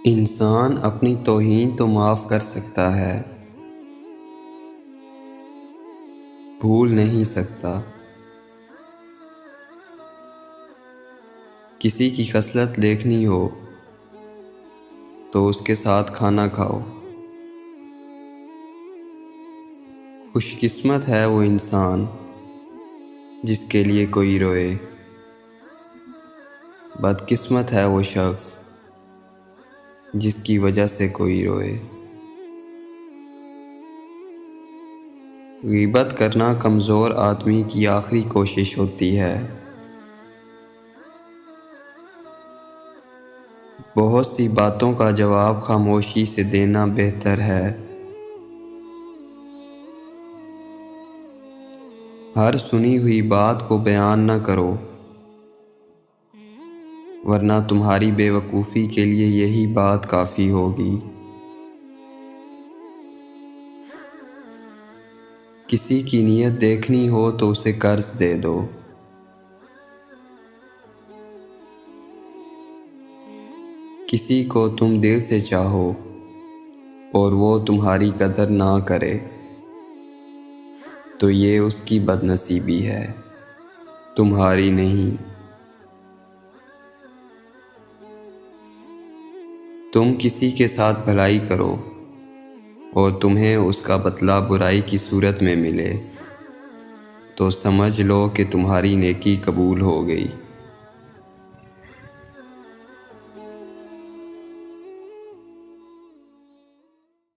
انسان اپنی توہین تو معاف کر سکتا ہے، بھول نہیں سکتا۔ کسی کی خصلت دیکھنی ہو تو اس کے ساتھ کھانا کھاؤ۔ خوش قسمت ہے وہ انسان جس کے لیے کوئی روئے، بد قسمت ہے وہ شخص جس کی وجہ سے کوئی روئے۔ غیبت کرنا کمزور آدمی کی آخری کوشش ہوتی ہے۔ بہت سی باتوں کا جواب خاموشی سے دینا بہتر ہے۔ ہر سنی ہوئی بات کو بیان نہ کرو، ورنہ تمہاری بے وقوفی کے لیے یہی بات کافی ہوگی۔ کسی کی نیت دیکھنی ہو تو اسے قرض دے دو۔ کسی کو تم دل سے چاہو اور وہ تمہاری قدر نہ کرے تو یہ اس کی بد نصیبی ہے، تمہاری نہیں۔ تم کسی کے ساتھ بھلائی کرو اور تمہیں اس کا بدلہ برائی کی صورت میں ملے تو سمجھ لو کہ تمہاری نیکی قبول ہو گئی۔